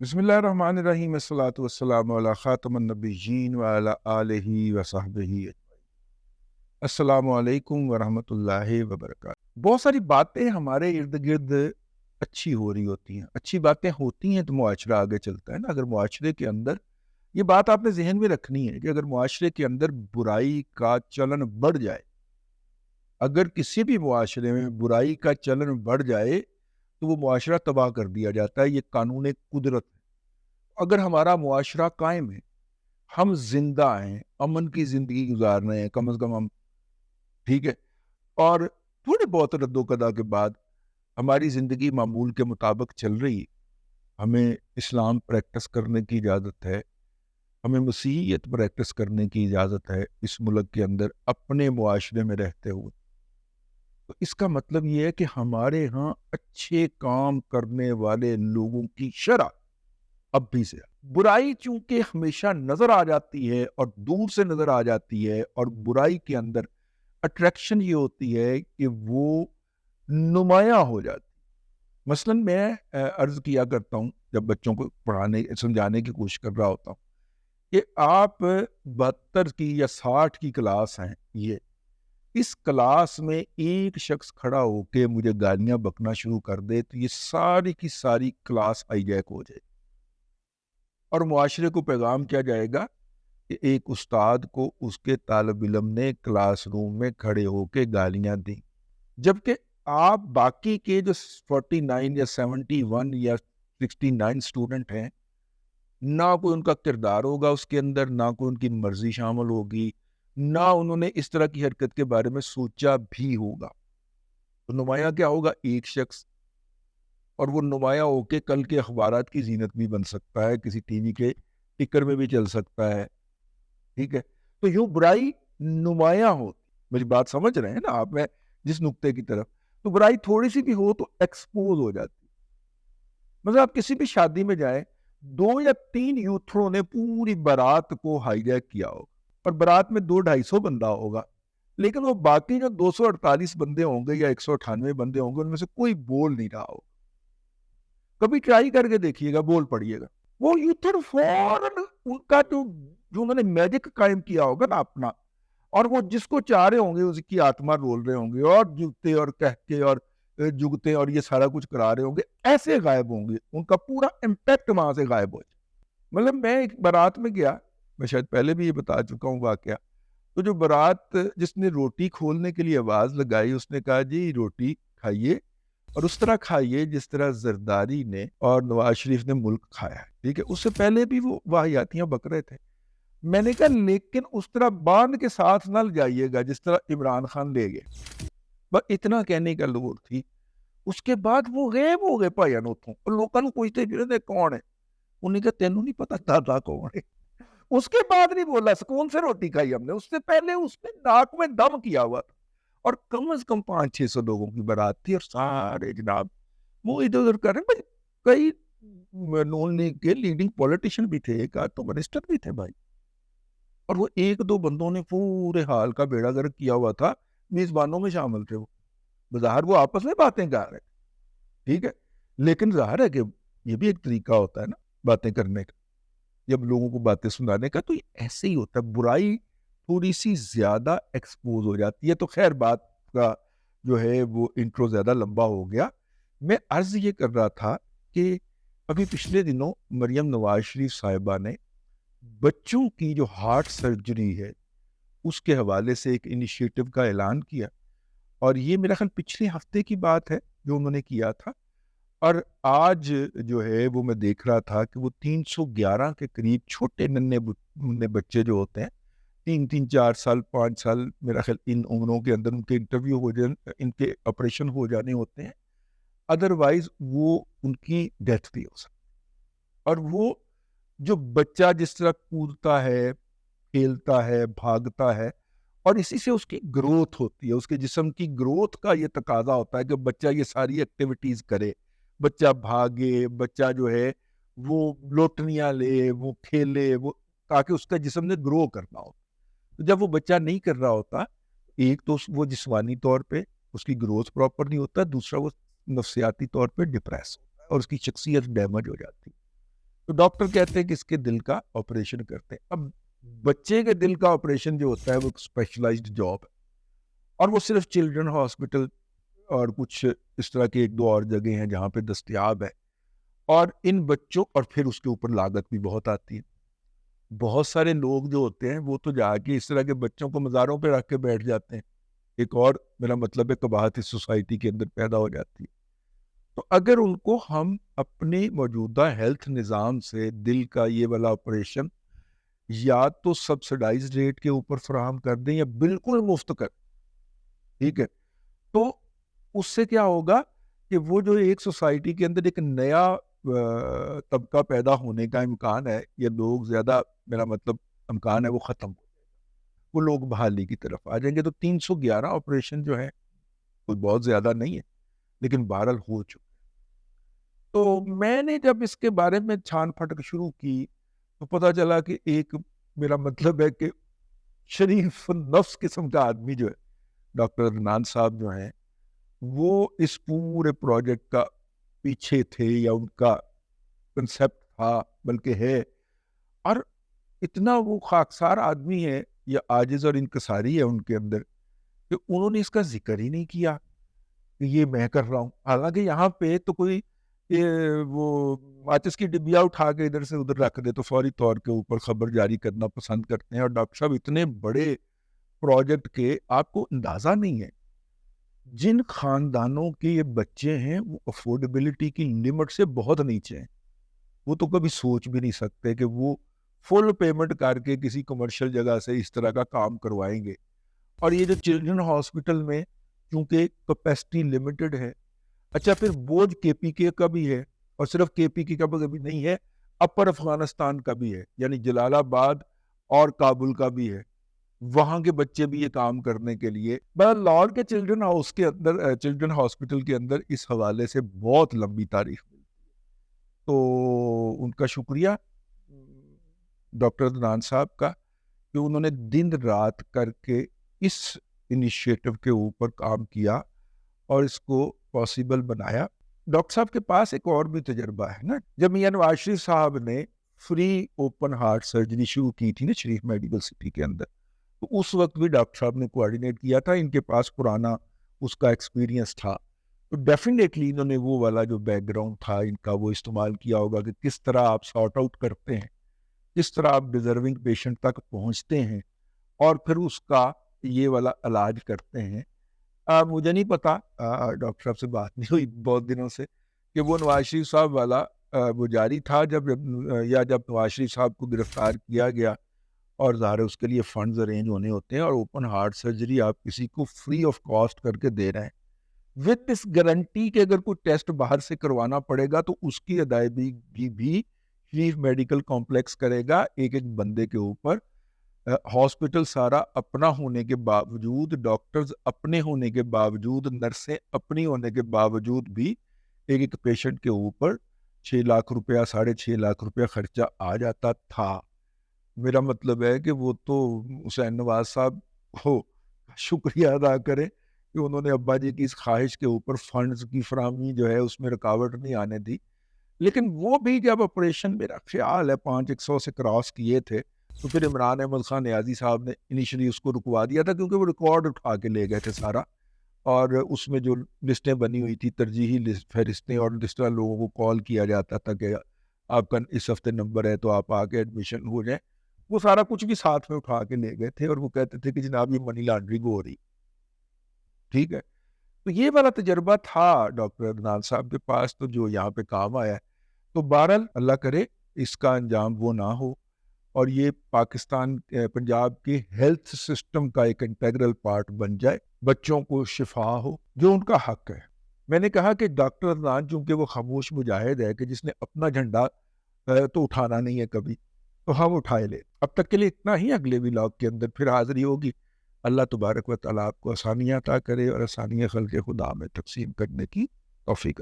بسم اللہ الرحمن الرحیم، الصلاۃ والسلام علی خاتم النبیین وعلی آلہ وصحبہ اجمعین۔ السلام علیکم ورحمۃ اللہ وبرکاتہ۔ بہت ساری باتیں ہمارے ارد گرد اچھی ہو رہی ہوتی ہیں، اچھی باتیں ہوتی ہیں تو معاشرہ آگے چلتا ہے نا۔ اگر معاشرے کے اندر یہ بات آپ نے ذہن میں رکھنی ہے کہ اگر معاشرے کے اندر برائی کا چلن بڑھ جائے، اگر کسی بھی معاشرے میں برائی کا چلن بڑھ جائے تو وہ معاشرہ تباہ کر دیا جاتا ہے۔ یہ قانون قدرت ہے۔ اگر ہمارا معاشرہ قائم ہے، ہم زندہ ہیں، امن کی زندگی گزار رہے ہیں کم از کم ہم، ٹھیک ہے، اور تھوڑے بہت رد و قدا کے بعد ہماری زندگی معمول کے مطابق چل رہی ہے، ہمیں اسلام پریکٹس کرنے کی اجازت ہے، ہمیں مسیحیت پریکٹس کرنے کی اجازت ہے اس ملک کے اندر اپنے معاشرے میں رہتے ہوئے، تو اس کا مطلب یہ ہے کہ ہمارے ہاں اچھے کام کرنے والے لوگوں کی شرح اب بھی سے برائی چونکہ ہمیشہ نظر آ جاتی ہے اور دور سے نظر آ جاتی ہے، اور برائی کے اندر اٹریکشن یہ ہوتی ہے کہ وہ نمایاں ہو جاتی۔ مثلا میں عرض کیا کرتا ہوں جب بچوں کو پڑھانے سمجھانے کی کوشش کر رہا ہوتا ہوں کہ آپ 72 کی یا 60 کی کلاس ہیں، یہ اس کلاس میں ایک شخص کھڑا ہو کے مجھے گالیاں بکنا شروع کر دے تو یہ ساری کی ساری کلاس ہائی جیک ہو جائے، اور معاشرے کو پیغام کیا جائے گا کہ ایک استاد کو اس کے طالب علم نے کلاس روم میں کھڑے ہو کے گالیاں دیں، جبکہ آپ باقی کے جو 49 یا 71 یا 69 اسٹوڈنٹ ہیں، نہ کوئی ان کا کردار ہوگا اس کے اندر، نہ کوئی ان کی مرضی شامل ہوگی، نہ انہوں نے اس طرح کی حرکت کے بارے میں سوچا بھی ہوگا، تو نمایاں کیا ہوگا؟ ایک شخص، اور وہ نمایاں ہو کے کل کے اخبارات کی زینت بھی بن سکتا ہے، کسی ٹی وی کے ٹکر میں بھی چل سکتا ہے، ٹھیک ہے۔ تو یوں برائی نمایاں ہوتی، میری بات سمجھ رہے ہیں نا آپ، میں جس نقطے کی طرف، تو برائی تھوڑی سی بھی ہو تو ایکسپوز ہو جاتی۔ مثلا آپ کسی بھی شادی میں جائیں، 2 یا 3 یوتھڑوں نے پوری بارات کو ہائی جیک کیا ہوگا، اور بارات میں 200-250 بندہ ہوگا، لیکن وہ باقی جو 248 بندے ہوں گے یا 198 بندے ہوں گے، ان میں سے کوئی بول نہیں رہا ہوگا۔ کبھی ٹرائی کر کے دیکھیے گا، بول پڑیے گا، وہ یوتھڑ فوراً ان کا جو انہوں نے میجک قائم کیا ہوگا نا اپنا، اور وہ جس کو چاہ رہے ہوں گے اس کی آتما رول رہے ہوں گے، اور جگتے اور کہتے اور جگتے اور یہ سارا کچھ کرا رہے ہوں گے، ایسے غائب ہوں گے، ان کا پورا امپیکٹ وہاں سے غائب ہو جائے۔ مطلب میں ایک بارات میں گیا، میں شاید پہلے بھی یہ بتا چکا ہوں واقعہ، تو جو بارات جس نے روٹی کھولنے کے لیے آواز لگائی، اس نے کہا جی روٹی کھائیے، اور اس طرح کھائیے جس طرح زرداری نے اور نواز شریف نے ملک کھایا ہے، ٹھیک ہے۔ اس سے پہلے بھی وہ واحیاتیاں بک رہے تھے۔ میں نے کہا لیکن اس طرح باندھ کے ساتھ نہ جائیے گا جس طرح عمران خان لے گئے، بس اتنا کہنے کا لوڑ تھی۔ اس کے بعد وہ غیب ہو گئے بھائی انوتھوں، اور لوگوں کو پوچھتے پھرے تھے کون ہے، انہوں نے کہا تینوں نہیں پتا دادا کون ہے۔ اس کے بعد نہیں بولا سکون سے روٹی کھائی ہم نے، اس سے پہلے اس نے ناک میں دم کیا ہوا تھا، اور کم از کم 500-600 لوگوں کی بارات تھی، اور سارے جناب وہ ادھر ادھر کر رہے ہیں۔ کئی نون لیگ کے لیڈنگ پولیٹیشین بھی تھے، ایک آدھ تو منسٹر بھی تھے بھائی، اور وہ 1-2 بندوں نے پورے حال کا بیڑا گرک کیا ہوا تھا، میزبانوں میں شامل تھے وہ، بظاہر وہ آپس میں باتیں کر رہے، ٹھیک ہے، لیکن ظاہر ہے کہ یہ بھی ایک طریقہ ہوتا ہے نا باتیں کرنے کا، جب لوگوں کو باتیں سنانے کا، تو یہ ایسے ہی ہوتا ہے، برائی تھوڑی سی زیادہ ایکسپوز ہو جاتی ہے۔ تو خیر بات کا جو ہے وہ انٹرو زیادہ لمبا ہو گیا۔ میں عرض یہ کر رہا تھا کہ ابھی پچھلے دنوں مریم نواز شریف صاحبہ نے بچوں کی جو ہارٹ سرجری ہے اس کے حوالے سے ایک انیشیٹو کا اعلان کیا، اور یہ میرا خیال پچھلے ہفتے کی بات ہے جو انہوں نے کیا تھا، اور آج جو ہے وہ میں دیکھ رہا تھا کہ وہ 311 کے قریب چھوٹے ننے بچے جو ہوتے ہیں، 3-4 سال 5 سال، میرا خیال ان عمروں کے اندر ان کے انٹرویو ہو جانے، ان کے آپریشن ہو جانے ہوتے ہیں، ادروائز وہ ان کی ڈیتھ بھی ہو سکتی۔ اور وہ جو بچہ جس طرح کودتا ہے، کھیلتا ہے، بھاگتا ہے، اور اسی سے اس کی گروتھ ہوتی ہے، اس کے جسم کی گروتھ کا یہ تقاضا ہوتا ہے کہ بچہ یہ ساری ایکٹیویٹیز کرے، بچہ بھاگے، بچہ جو ہے وہ لوٹنیاں لے، وہ کھیلے، وہ تاکہ اس کا جسم نے گرو کرنا ہو۔ تو جب وہ بچہ نہیں کر رہا ہوتا، ایک تو وہ جسمانی طور پہ اس کی گروتھ پراپر نہیں ہوتا، دوسرا وہ نفسیاتی طور پہ ڈپریس ہوتا ہے اور اس کی شخصیت ڈیمیج ہو جاتی ہے۔ تو ڈاکٹر کہتے ہیں کہ اس کے دل کا آپریشن کرتے ہیں. اب بچے کے دل کا آپریشن جو ہوتا ہے وہ اسپیشلائزڈ جاب ہے, اور وہ صرف چلڈرن ہاسپٹل اور کچھ اس طرح کے ایک دو اور جگہ ہیں جہاں پہ دستیاب ہے. اور ان بچوں, اور پھر اس کے اوپر لاگت بھی بہت آتی ہے. بہت سارے لوگ جو ہوتے ہیں وہ تو جا کے اس طرح کے بچوں کو مزاروں پہ رکھ کے بیٹھ جاتے ہیں. ایک اور میرا مطلب ہے قباحت اس سوسائٹی کے اندر پیدا ہو جاتی ہے. تو اگر ان کو ہم اپنے موجودہ ہیلتھ نظام سے دل کا یہ والا آپریشن یا تو سبسڈائز ریٹ کے اوپر فراہم کر دیں یا بالکل مفت کر, ٹھیک ہے, تو اس سے کیا ہوگا کہ وہ جو ایک سوسائٹی کے اندر ایک نیا طبقہ پیدا ہونے کا امکان ہے, یا لوگ زیادہ میرا مطلب امکان ہے وہ ختم ہو جائے گا, وہ لوگ بحالی کی طرف آ جائیں گے. تو 311 آپریشن جو ہے کوئی بہت زیادہ نہیں ہے, لیکن بہرحال ہو چکا. تو میں نے جب اس کے بارے میں چھان پھٹک شروع کی تو پتہ چلا کہ ایک میرا مطلب ہے کہ شریف نفس قسم کا آدمی جو ہے ڈاکٹر عدنان صاحب جو ہیں, وہ اس پورے پروجیکٹ کا پیچھے تھے, یا ان کا کنسیپٹ تھا بلکہ ہے. اور اتنا وہ خاکسار آدمی ہے یا عاجز اور انکساری ہے ان کے اندر کہ انہوں نے اس کا ذکر ہی نہیں کیا کہ یہ میں کر رہا ہوں. حالانکہ یہاں پہ تو کوئی وہ ماچس کی ڈبیا اٹھا کے ادھر سے ادھر رکھ دے تو فوری طور کے اوپر خبر جاری کرنا پسند کرتے ہیں. اور ڈاکٹر صاحب اتنے بڑے پروجیکٹ کے آپ کو اندازہ نہیں ہے, جن خاندانوں کے یہ بچے ہیں وہ افورڈیبلٹی کی لمٹ سے بہت نیچے ہیں. وہ تو کبھی سوچ بھی نہیں سکتے کہ وہ فل پیمنٹ کر کے کسی کمرشل جگہ سے اس طرح کا کام کروائیں گے. اور یہ جو چلڈرن ہاسپٹل میں چونکہ کیپیسٹی لمیٹڈ ہے, اچھا پھر بوجھ کے پی کے کا بھی ہے, اور صرف کے پی کے کا بھی نہیں ہے, اپر افغانستان کا بھی ہے, یعنی جلال آباد اور کابل کا بھی ہے. وہاں کے بچے بھی یہ کام کرنے کے لیے لاہور کے چلڈرن ہاؤس کے اندر, چلڈرن ہاسپٹل کے اندر اس حوالے سے بہت لمبی تاریخ ملتی ہے. تو ان کا شکریہ ڈاکٹر عدنان صاحب کا کہ انہوں نے دن رات کر کے اس انیشیٹو کے اوپر کام کیا اور اس کو پاسبل بنایا. ڈاکٹر صاحب کے پاس ایک اور بھی تجربہ ہے نا. جب میاں نواز شریف صاحب نے فری اوپن ہارٹ سرجری شروع کی تھی نا شریف میڈیکل سٹی کے اندر, تو اس وقت بھی ڈاکٹر صاحب نے کوآرڈینیٹ کیا تھا. ان کے پاس پرانا اس کا ایکسپیرینس تھا, تو ڈیفینیٹلی انہوں نے وہ والا جو بیک گراؤنڈ تھا ان کا وہ استعمال کیا ہوگا کہ کس طرح آپ سارٹ آؤٹ کرتے ہیں, کس طرح آپ ڈیزرونگ پیشنٹ تک پہنچتے ہیں اور پھر اس کا یہ والا علاج کرتے ہیں. مجھے نہیں پتا, ڈاکٹر صاحب سے بات نہیں ہوئی بہت دنوں سے, کہ وہ نواز شریف صاحب والا وہ جاری تھا جب نواز شریف صاحب کو گرفتار کیا گیا, اور ظاہر ہے اس کے لیے فنڈز ارینج ہونے ہوتے ہیں, اور اوپن ہارٹ سرجری آپ کسی کو فری آف کاسٹ کر کے دے رہے ہیں وتھ اس گارنٹی کہ اگر کوئی ٹیسٹ باہر سے کروانا پڑے گا تو اس کی ادائیگی بھی شریف میڈیکل کمپلیکس کرے گا ایک ایک بندے کے اوپر. ہاسپٹل سارا اپنا ہونے کے باوجود, ڈاکٹرز اپنے ہونے کے باوجود, نرسیں اپنی ہونے کے باوجود بھی ایک ایک پیشنٹ کے اوپر 6 لاکھ روپیہ 6.5 لاکھ روپیہ خرچہ آ جاتا تھا. میرا مطلب ہے کہ وہ تو حسین نواز صاحب کو شکریہ ادا کریں کہ انہوں نے ابا جی کی اس خواہش کے اوپر فنڈز کی فراہمی جو ہے اس میں رکاوٹ نہیں آنے دی. لیکن وہ بھی جب آپریشن میرا خیال ہے 500 سے کراس کیے تھے تو پھر عمران احمد خان نیازی صاحب نے انیشلی اس کو رکوا دیا تھا, کیونکہ وہ ریکارڈ اٹھا کے لے گئے تھے سارا, اور اس میں جو لسٹیں بنی ہوئی تھی ترجیحی فہرستیں, اور جس طرح لوگوں کو کال کیا جاتا تھا کہ آپ کا اس ہفتے نمبر ہے تو آپ آ کے ایڈمیشن ہو جائیں, وہ سارا کچھ بھی ساتھ میں اٹھا کے لے گئے تھے, اور وہ کہتے تھے کہ جناب یہ منی لانڈرنگ ہو رہی. ٹھیک ہے, تو یہ والا تجربہ تھا ڈاکٹر عدنان صاحب کے پاس, تو جو یہاں پہ کام آیا ہے. تو بہرحال اللہ کرے اس کا انجام وہ نہ ہو, اور یہ پاکستان پنجاب کے ہیلتھ سسٹم کا ایک انٹیگرل پارٹ بن جائے, بچوں کو شفا ہو جو ان کا حق ہے. میں نے کہا کہ ڈاکٹر عدنان چونکہ وہ خاموش مجاہد ہے کہ جس نے اپنا جھنڈا تو اٹھانا نہیں ہے کبھی, تو ہم اٹھائے لے. اب تک کے لیے اتنا ہی, اگلے ولاگ کے اندر پھر حاضری ہوگی. اللہ تبارک و تعالیٰ آپ کو آسانیاں عطا کرے اور آسانیاں خلق خدا میں تقسیم کرنے کی توفیق.